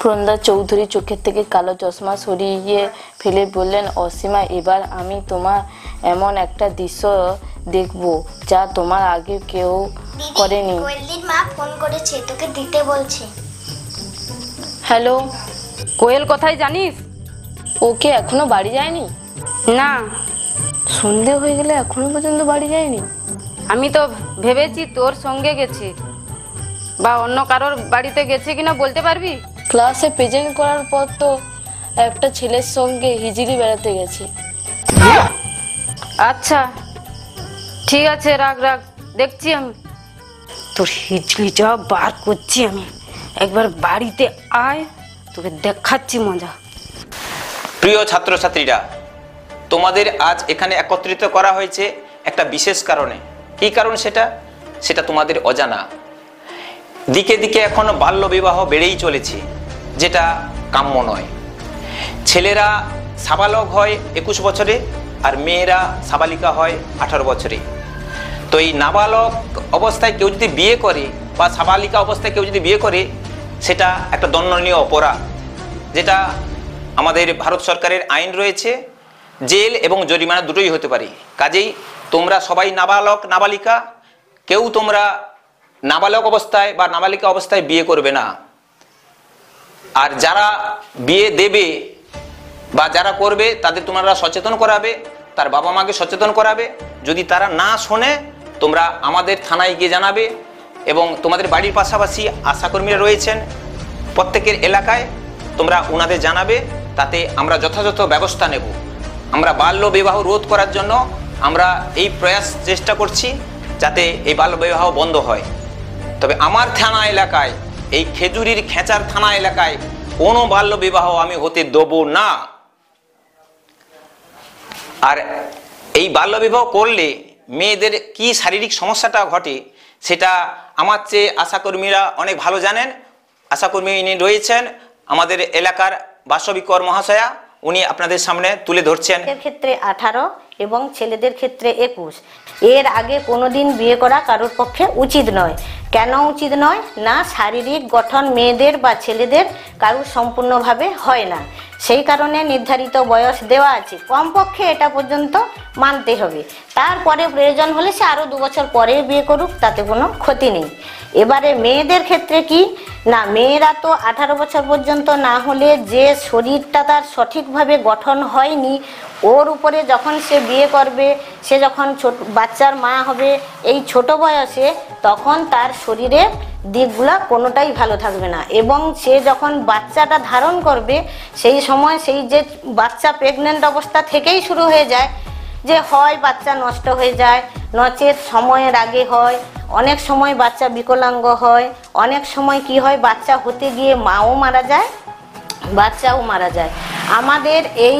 পুরন্দর চৌধুরী চোখের থেকে কালো চশমা সরিয়ে ফেলে বললেন, অসীমা, এবার আমি তোমার এমন একটা দৃশ্য দেখবো যা তোমার আগে কেউ করেনি। কোয়েলির মা ফোন করেছে, তোকে দিতে বলছে। হ্যালো। কোয়েল কোথায় জানিস? ওকে এখনো বাড়ি যায়নি? না, সন্ধে হয়ে গেলে এখনো পর্যন্ত বাড়ি যায়নি। আমি তো ভেবেছি তোর সঙ্গে গেছে বা অন্য কারোর বাড়িতে গেছে কিনা বলতে পারবি? ক্লাসে প্রেজেন্ট করার পর তো একটা ছেলের সঙ্গে হিজিলি বেড়াতে গেছে। আচ্ছা ঠিক আছে, রাখ রাখ, দেখছি আমি তোর হিজলিটা বার করছি। আমি একবার বাড়িতে আয়, তোকে দেখাচ্ছি মজা। প্রিয় ছাত্রছাত্রীরা, তোমাদের আজ এখানে একত্রিত করা হয়েছে একটা বিশেষ কারণে। কী কারণ সেটা তোমাদের অজানা। দিকে দিকে এখন বাল্যবিবাহ বেড়েই চলেছে, যেটা কাম্য নয়। ছেলেরা সাবালক হয় 21 বছরে আর মেয়েরা সাবালিকা হয় 18 বছরে। তো এই নাবালক অবস্থায় কেউ যদি বিয়ে করে বা সাবালিকা অবস্থায় কেউ যদি বিয়ে করে, সেটা একটা দণ্ডনীয় অপরাধ, যেটা আমাদের ভারত সরকারের আইন রয়েছে। জেল এবং জরিমানা দুটোই হতে পারে। কাজেই তোমরা সবাই নাবালক নাবালিকা, কেউ তোমরা নাবালক অবস্থায় বা নাবালিকা অবস্থায় বিয়ে করবে না। আর যারা বিয়ে দেবে বা যারা করবে তাদের তোমরা সচেতন করাবে, তার বাবা মাকে সচেতন করাবে। যদি তারা না শোনে, তোমরা আমাদের থানায় গিয়ে জানাবে এবং তোমাদের বাড়ির পাশাপাশি আশাকর্মীরা রয়েছেন প্রত্যেকের এলাকায়, তোমরা ওনাদের জানাবে। তাতে আমরা যথাযথ ব্যবস্থা নেব। আমরা বাল্য বিবাহ রোধ করার জন্য আমরা এই প্রয়াস চেষ্টা করছি যাতে এই বাল্য বিবাহ বন্ধ হয়। তবে আমার থানা এলাকায়, এই খেজুরির খেঁচার থানা এলাকায় কোনো বাল্য বিবাহ আমি হতে দেব না। আর এই বাল্য বিবাহ করলে মেয়েদের কি শারীরিক সমস্যাটা ঘটে সেটা আমার চেয়ে আশাকর্মীরা অনেক ভালো জানেন। আশাকর্মী ইনি রয়েছেন আমাদের এলাকার বাসবিক কর মহাশয়া, উনি আপনাদের সামনে তুলে ধরছেন। এর ক্ষেত্রে 18 এবং ছেলেদের ক্ষেত্রে 21। এর আগে কোনোদিন বিয়ে করা কারোর পক্ষে উচিত নয়। কেন উচিত নয়? না, শারীরিক গঠন মেয়েদের বা ছেলেদের কারোর সম্পূর্ণভাবে হয় না, সেই কারণে নির্ধারিত বয়স দেওয়া আছে। কমপক্ষে এটা পর্যন্ত মানতে হবে। তারপরে প্রয়োজন হলে সে আরও 2 বছর পরে বিয়ে করুক, তাতে কোনো ক্ষতি নেই। এবারে মেয়েদের ক্ষেত্রে কি না, মেয়েরা তো 18 বছর পর্যন্ত না হলে যে শরীরটা তার সঠিকভাবে গঠন হয়নি, ওর উপরে যখন সে বিয়ে করবে, সে যখন বাচ্চার মা হবে এই ছোট বয়সে, তখন তার শরীরের দিকগুলো কোনোটাই ভালো থাকবে না। এবং সে যখন বাচ্চাটা ধারণ করবে, সেই সময় সেই যে বাচ্চা প্রেগনেন্ট অবস্থা থেকেই শুরু হয়ে যায়, যে হয় বাচ্চা নষ্ট হয়ে যায়, নচেত সময়ের আগে হয়, অনেক সময় বাচ্চা বিকলাঙ্গ হয়, অনেক সময় কি হয় বাচ্চা হতে গিয়ে মাও মারা যায়, বাচ্চাও মারা যায়। আমাদের এই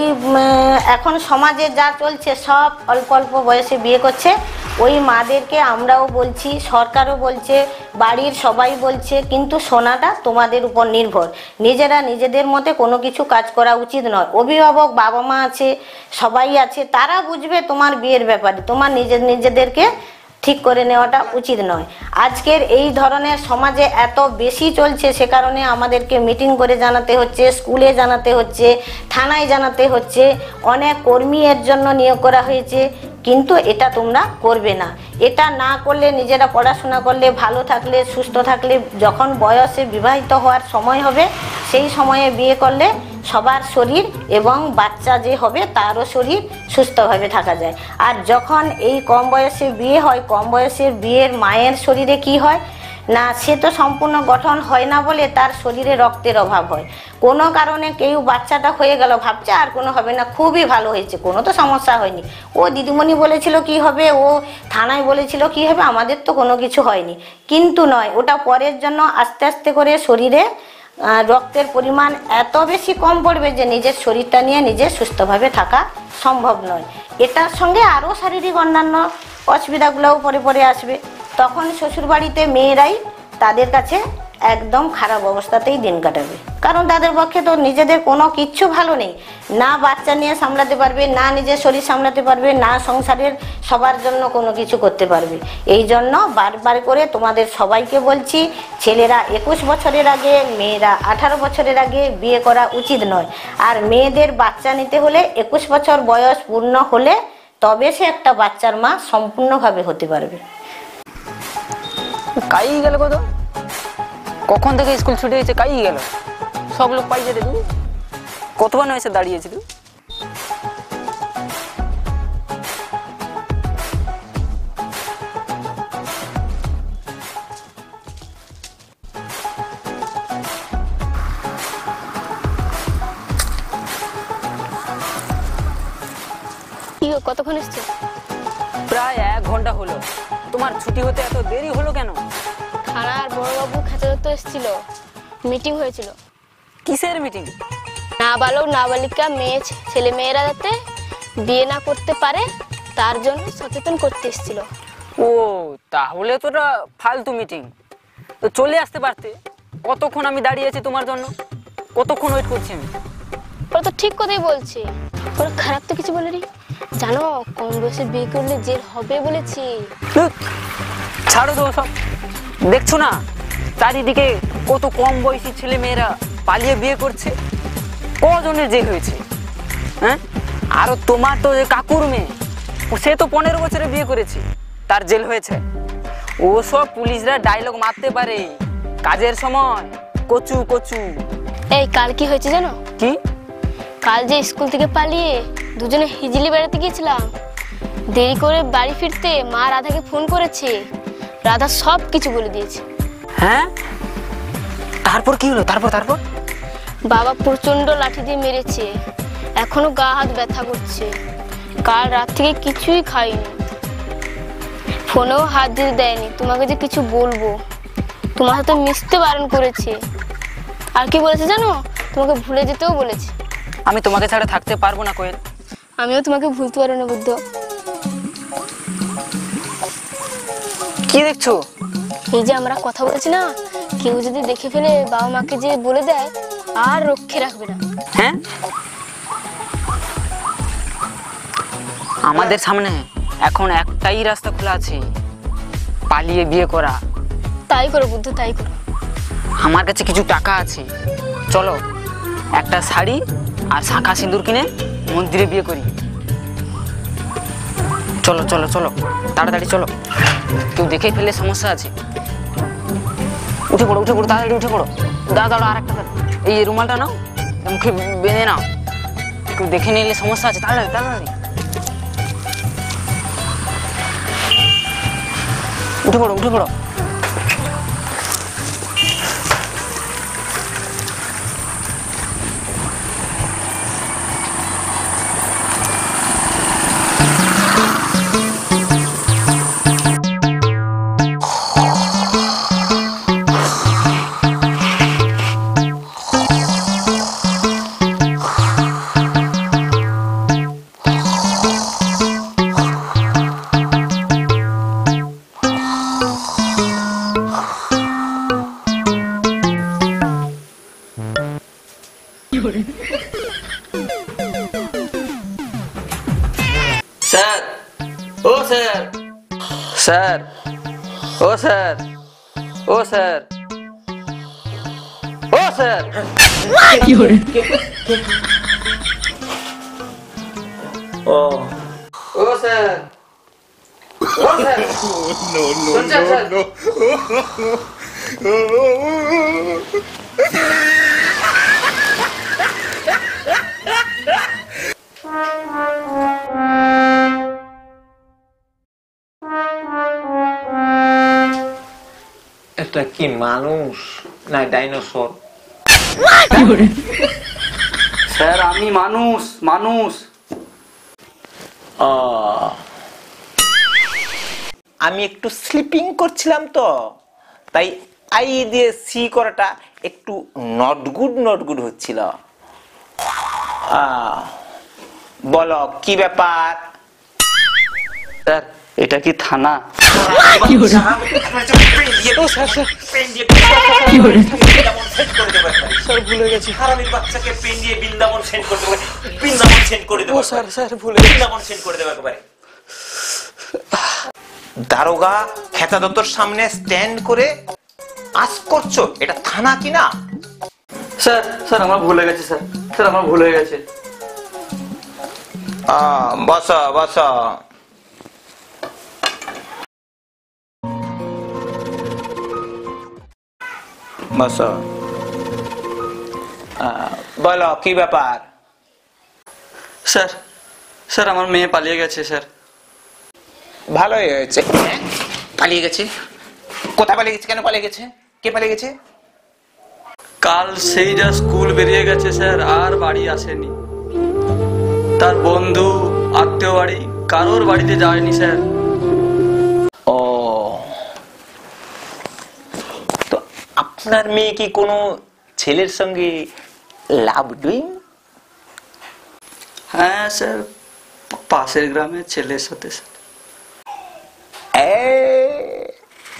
এখন সমাজে যা চলছে, সব অল্প অল্প বয়সে বিয়ে করছে। ওই মাদেরকে আমরাও বলছি, সরকারও বলছে, বাড়ির সবাই বলছে, কিন্তু শোনাটা তোমাদের উপর নির্ভর। নিজেরা নিজেদের মতে কোনো কিছু কাজ করা উচিত নয়। অভিভাবক বাবা মা আছে, সবাই আছে, তারা বুঝবে তোমার বিয়ের ব্যাপারে। তোমার নিজেদেরকে ঠিক করে নেওয়াটা উচিত নয়। আজকের এই ধরনের সমাজে এত বেশি চলছে, সে কারণে আমাদেরকে মিটিং করে জানাতে হচ্ছে, স্কুলে জানাতে হচ্ছে, থানায় জানাতে হচ্ছে, অনেক কর্মী এর জন্য নিয়োগ করা হয়েছে। কিন্তু এটা তোমরা করবে না। এটা না করলে, নিজেরা পড়াশোনা করলে, ভালো থাকলে, সুস্থ থাকলে, যখন বয়সে বিবাহিত হওয়ার সময় হবে, সেই সময়ে বিয়ে করলে সবার শরীর এবং বাচ্চা যে হবে তারও শরীর সুস্থভাবে থাকা যায়। আর যখন এই কম বয়সে বিয়ে হয়, কম বয়সের বিয়ের মায়ের শরীরে কি হয় না, সে তো সম্পূর্ণ গঠন হয় না বলে তার শরীরে রক্তের অভাব হয়। কোনো কারণে কেউ বাচ্চাটা হয়ে গেল, ভাবছে আর কোনো হবে না, খুবই ভালো হয়েছে, কোনো তো সমস্যা হয়নি, ও দিদিমণি বলেছিল কি হবে, ও থানায় বলেছিল কি হবে, আমাদের তো কোনো কিছু হয়নি। কিন্তু নয়, ওটা পরের জন্য আস্তে আস্তে করে শরীরে রক্তের পরিমাণ এত বেশি কম পড়বে যে নিজের শরীরটা নিয়ে নিজে সুস্থভাবে থাকা সম্ভব নয়। এটার সঙ্গে আরও শারীরিক অন্যান্য অসুবিধাগুলোও পরে পরে আসবে। তখন শ্বশুরবাড়িতে মেয়েরাই তাদের কাছে একদম খারাপ অবস্থাতেই দিন কাটাবে। কারণ তাদের পক্ষে তো নিজেদের কোনো কিচ্ছু ভালো নেই, না বাচ্চা নিয়ে সামলাতে পারবে, না নিজের শরীর সামলাতে পারবে, না সংসারের সবার জন্য কোনো কিছু করতে পারবে। এই জন্য বারবার করে তোমাদের সবাইকে বলছি, ছেলেরা 21 বছরের আগে, মেয়েরা 18 বছরের আগে বিয়ে করা উচিত নয়। আর মেয়েদের বাচ্চা নিতে হলে 21 বছর বয়স পূর্ণ হলে তবে সে একটা বাচ্চার মা সম্পূর্ণভাবে হতে পারবে। কাই গেল কত, কখন থেকে স্কুল ছুটে গেছে, কাই গেল, সব লোক পাই যেতে। তুই কতবার এসে দাঁড়িয়েছিল? কতক্ষণ এসছে? প্রায় 1 ঘন্টা হলো। তোমার ছুটি হতে এত দেরি হলো কেন? থানার বড়বাবু খেচারত এসেছিল, মিটিং হয়েছিল। কিসের মিটিং? নাবালক নাবালিকা ছেলে মেয়েরা যাতে বিয়ে না করতে পারে তার জন্য সচেতন করতে এসেছিল। ও তাহলে তো এটা ফালতু মিটিং, তো চলে আসতে পারতে। কতক্ষণ আমি দাঁড়িয়ে আছি তোমার জন্য, কতক্ষণ ওয়েট করছি আমি। ওরা তো ঠিক কথাই বলছে, ওরা খারাপ তো কিছু বলেনি। জানো কম বয়সে বিয়ে করলে জেল হবে বলেছি। ছাড়ো তো সব, দেখছো না চারিদিকে কত কম বয়সী ছেলে মেয়েরা পালিয়ে বিয়ে করছে, কজনের জেল হয়েছে। হ্যাঁ, আর তোমার তো কাকুর মেয়ে, সে তো 15 বছরে বিয়ে করেছে, তার জেল হয়েছে। ও সব পুলিশরা ডায়লগ মারতে পারে, কাজের সময় কচু কচু। এই কাল কি হয়েছে জানো? কি? কাল যে স্কুল থেকে পালিয়ে দুজনে হিজলি বেড়াতে গিয়েছিলাম, দেরি করে বাড়ি ফিরতে মা রাধাকে ফোন করেছে, রাধা সব কিছু বলে দিয়েছে। হ্যাঁ, তারপর কি হলো? তারপর বাবা প্রচন্ড লাঠি দিয়ে মেরেছে, এখনো গা হাত ব্যথা করছে। কাল রাত থেকে কিছুই খাইনি, ফোনেও হাত দিতে দেয়নি। তোমাকে যে কিছু বলবো, তোমার সাথে মিশতে বারণ করেছে। আর কি বলেছে জানো? তোমাকে ভুলে যেতেও বলেছে। আমি তোমাকে ছাড়া থাকতে পারবো না কোয়েল। আমিও তোমাকে ভুলতে পারবো না বুদ্ধ। কি দেখছো? এই যে আমরা কথা বলছি না, কেউ যদি দেখে ফেলে বাবা মাকে যে বলে দেয়, আর রক্ষে রাখবে না। হ্যাঁ, আমাদের সামনে এখন একটাই রাস্তা খোলা আছে, পালিয়ে বিয়ে করা। তাই করো বুদ্ধ, তাই করো। আমার কাছে কিছু টাকা আছে, চলো একটা শাড়ি আর শাঁখা সিঁদুর কিনে মন্দিরে বিয়ে করি। চলো চলো চলো, তাড়াতাড়ি চলো, কেউ দেখে ফেললে সমস্যা আছে। উঠে পড়ো তাড়াতাড়ি উঠে পড়ো। দাঁড়াও, আর একটা এই রুমালটা নাও, মুখে বেঁধে নাও, কেউ দেখে নিলে সমস্যা আছে। তাড়াতাড়ি উঠে পড়ো। স্যার, ও স্যার, স্যার, ও স্যার, ও স্যার, ও স্যার। ও ও স্যার, ও স্যার। শুনছেন স্যার? এটা কি মানুষ না ডাইনোসর? স্যার আমি মানুষ। আমি একটু স্লিপিং করছিলাম তো, তাই আই দিয়ে সি করাটা একটু নট গুড হচ্ছিল। বলো কি ব্যাপার? স্যার এটা কি থানা? বৃন্দাবন সেন্ড করে দেবো একবারে। স্যার ভুলে গেছি। হারামির বাচ্চাকে পেন দিয়ে বৃন্দাবন সেন্ড করে দেবো, বৃন্দাবন সেন্ড করে দেবো। স্যার স্যার ভুলে বৃন্দাবন সেন্ড করে দেবো একবারে। দারোগা খেতা দত্তর সামনে স্ট্যান্ড করে আস করছো, এটা থানা কিনা? স্যার স্যার আমার ভুলে গেছে স্যার, স্যার আমার ভুলে গেছে। বসা বসা। বসো। বলো কি ব্যাপার? স্যার স্যার আমার মেয়ে পালিয়ে গেছে স্যার। ভালোই হয়েছে। পালিয়ে গেছে? কোথায় পালিয়ে গেছে? কেন পালিয়ে গেছে? কে পালিয়ে গেছে? কাল সেই যা স্কুল বেরিয়ে গেছে স্যার, আর বাড়ি আসেনি। তার বন্ধু আত্মীয় বাড়ি কারোর বাড়িতে যায়নি স্যার। ও, তো আপনার মেয়ে কি কোনো ছেলের সঙ্গে লাভ ডুইং? হ্যাঁ স্যার, পাশের গ্রামের ছেলের সাথে স্যার।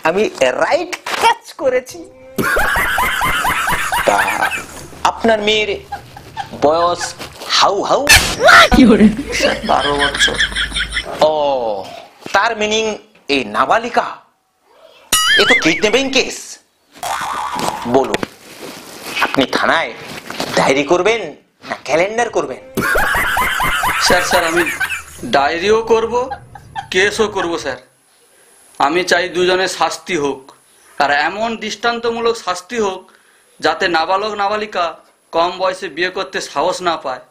আমি রাইট ক্যাচ করেছি। তা আপনার মেয়ের বয়স হাউ হাউ? 12 বছর। ও, তার মিনিং এই নাবালিকা। এ তো কিডন্যাপিং কেস। বলুন, আপনি থানায় ডায়েরি করবেন না ক্যালেন্ডার করবেন? স্যার স্যার আমি ডায়েরিও করব, কেসও করব স্যার। আমি চাই দুজনের শাস্তি হোক, আর এমন দৃষ্টান্তমূলক শাস্তি হোক যাতে নাবালক নাবালিকা কম বয়সে বিয়ে করতে সাহস না পায়।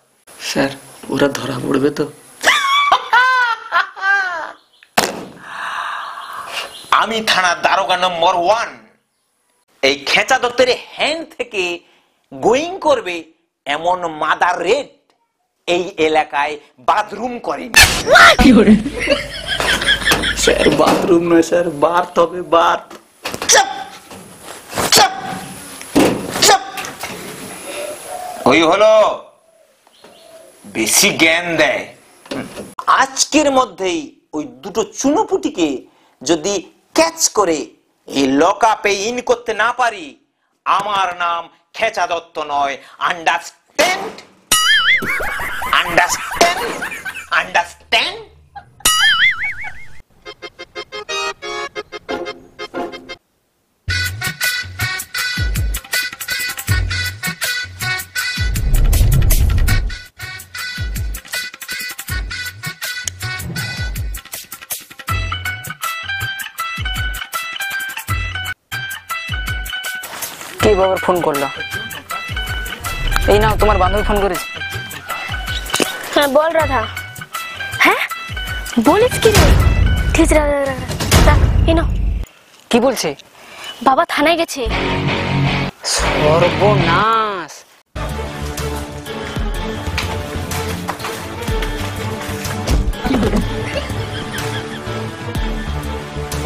স্যার ওরা ধরা পড়বে তো? আমি থানার দারোগা নম্বর 1। এই খেঁচা দত্তের হ্যান্ড থেকে গোয়িং করবে এমন মাদার রেড এই এলাকায় বাথরুম করেনি। স্যার বাথরুম নয় স্যার, বার্থ হবে, বার্থ। চুপ চুপ চুপ। ওই হলো বেশি জ্ঞান দেয়। আজকের মধ্যেই ওই দুটো চুনোপুটিকে যদি ক্যাচ করে এই লকআপে ইন করতে না পারি, আমার নাম খেঁচা দত্ত নয়। আন্ডারস্ট্যান্ড? আন্ডারস্ট্যান্ড? আন্ডারস্ট্যান্ড? কে বাবার ফোন করলো? এই নাও, তোমার বান্ধবী ফোন করেছে। হ্যাঁ বল রাধা। হ্যাঁ বলিস কি রে? ঠিক আছে রাখ, এই নাও। কি বলছে? বাবা থানায় গেছে। সর্বনাশ!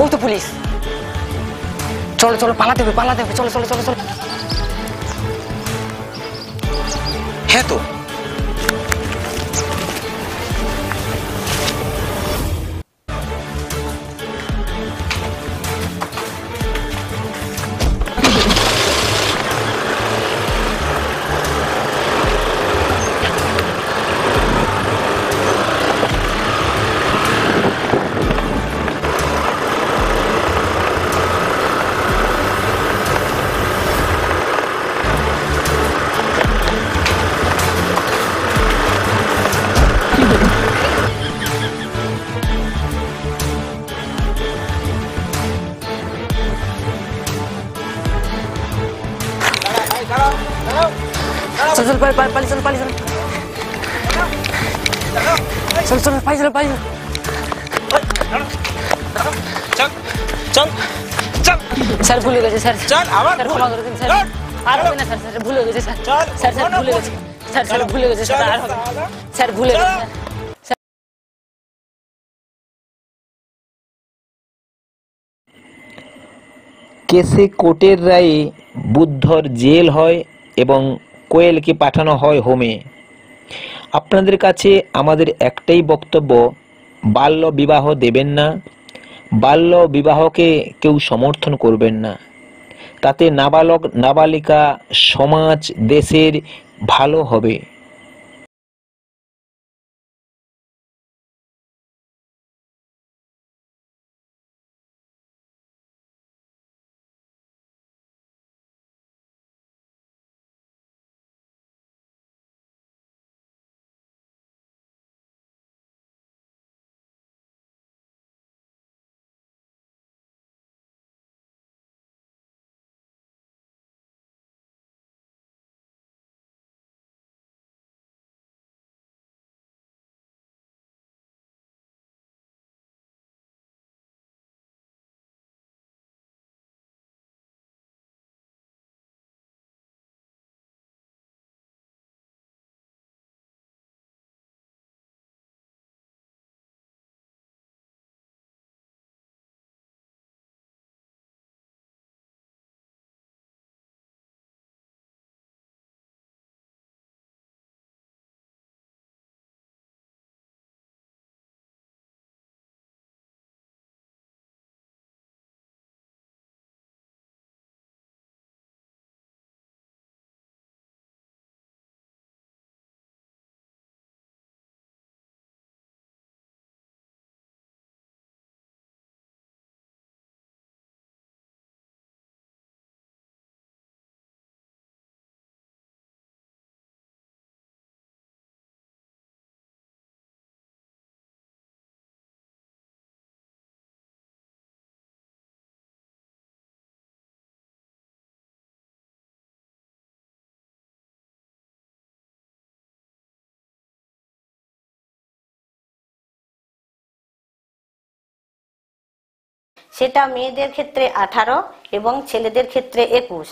ওই তো পুলিশ। চলো চলো, পালাতে হবে পালাতে হবে, চলো চলো চলো চলো। হ্যাঁ তো, चल चल पाली चल पाली चल चल चल पाली चल पाली চল চল চল। স্যার ভুলে গেছে স্যার, চল আবার স্যার ক্ষমা করে দিন স্যার, আর হবে না স্যার, স্যার ভুলে গেছে স্যার, স্যার স্যার ভুলে গেছে স্যার, স্যার ভুলে গেছে স্যার, আর হবে না স্যার, ভুলে গেছে স্যার। কেসে কোর্টের রায়ে বুদ্ধর জেল হয় এবং কোয়েলকে পাঠানো হয় হোমে। আপনাদের কাছে আমাদের একটাই বক্তব্য, বাল্য বিবাহ দেবেন না, বাল্য বিবাহকে কেউ সমর্থন করবেন না। তাতে নাবালক নাবালিকা সমাজ দেশের ভালো হবে। সেটা মেয়েদের ক্ষেত্রে 18 এবং ছেলেদের ক্ষেত্রে 21।